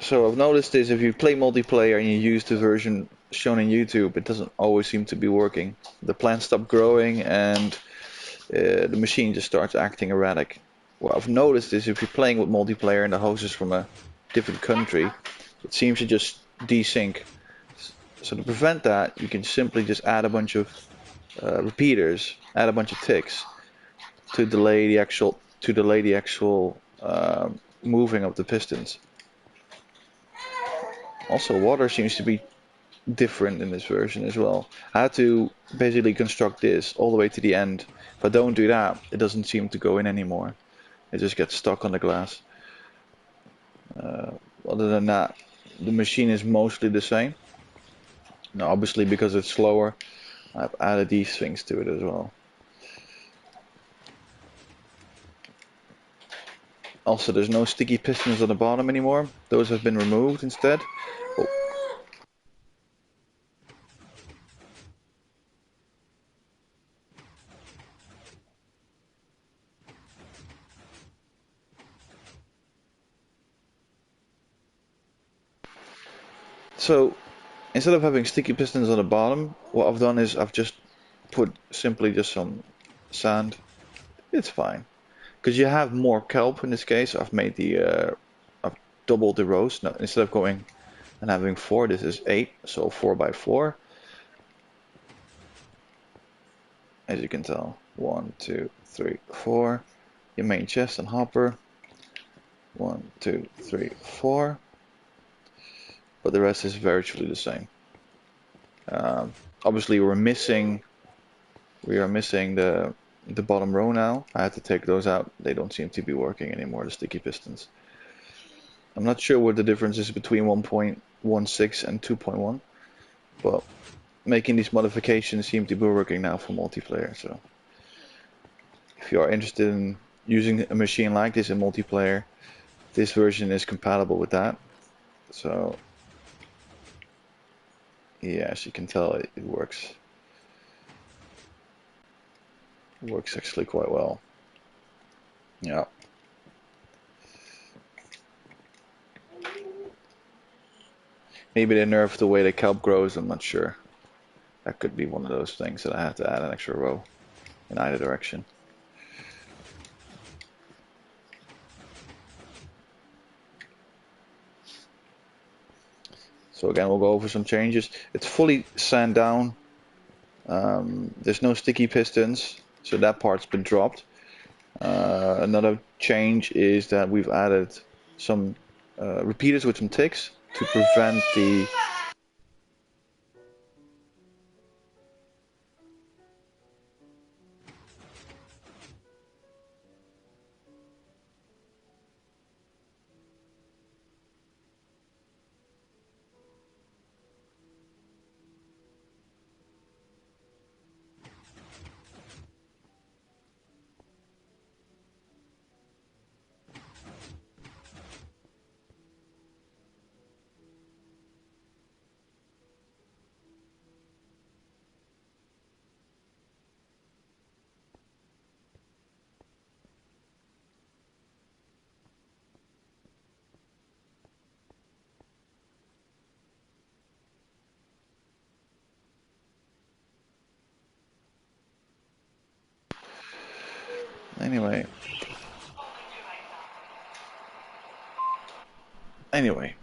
So I've noticed this, if you play multiplayer and you use the version shown in YouTube, it doesn't always seem to be working. The plants stop growing and the machine just starts acting erratic. What I've noticed is if you're playing with multiplayer and the host is from a different country, it seems to just desync. So to prevent that, you can simply just add a bunch of repeaters, add a bunch of ticks to delay the actual moving of the pistons. Also, water seems to be different in this version as well. I had to basically construct this all the way to the end. If I don't do that, it doesn't seem to go in anymore. It just gets stuck on the glass. Other than that, the machine is mostly the same. Now, obviously, because it's slower, I've added these things to it as well. Also, there's no sticky pistons on the bottom anymore. Those have been removed instead. Oh. So, instead of having sticky pistons on the bottom, what I've done is I've just put simply just some sand. It's fine. Because you have more kelp in this case, I've made I've doubled the rows. Now, instead of going and having 4, this is 8, so 4 by 4. As you can tell, 1, 2, 3, 4. Your main chest and hopper. 1, 2, 3, 4. But the rest is virtually the same. Obviously, we are missing the bottom row now. I had to take those out. They don't seem to be working anymore, the sticky pistons. I'm not sure what the difference is between 1.16 and 2.1, but making these modifications seem to be working now for multiplayer. So if you are interested in using a machine like this in multiplayer, this version is compatible with that. So yeah, as you can tell, it works. It works actually quite well. Yeah. Maybe they nerfed the way the kelp grows, I'm not sure. That could be one of those things that I have to add an extra row in either direction. So again, we'll go over some changes. It's fully sand down. There's no sticky pistons, so that part's been dropped. Another change is that we've added some repeaters with some ticks to prevent the anyway.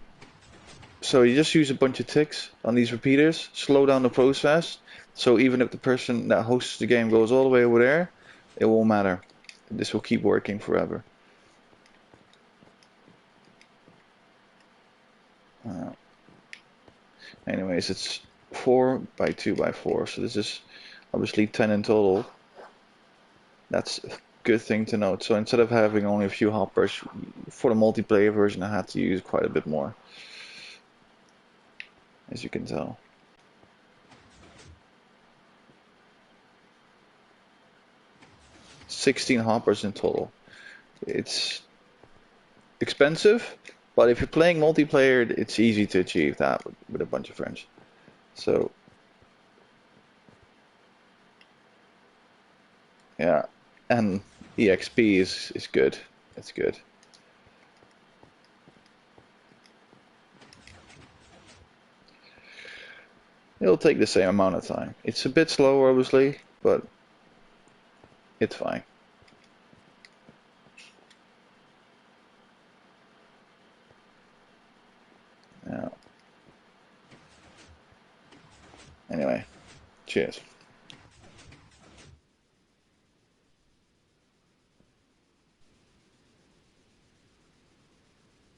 So you just use a bunch of ticks on these repeaters, slow down the process. So even if the person that hosts the game goes all the way over there, it won't matter. This will keep working forever. Anyways, it's 4 by 2 by 4, so this is obviously 10 in total. That's a good thing to note. So instead of having only a few hoppers, for the multiplayer version I had to use quite a bit more, as you can tell. $16 hoppers in total. It's expensive, but if you're playing multiplayer, it's easy to achieve that with a bunch of friends. So yeah, and EXP is good. It's good. It'll take the same amount of time. It's a bit slower, obviously, but it's fine. Yeah. Anyway, cheers.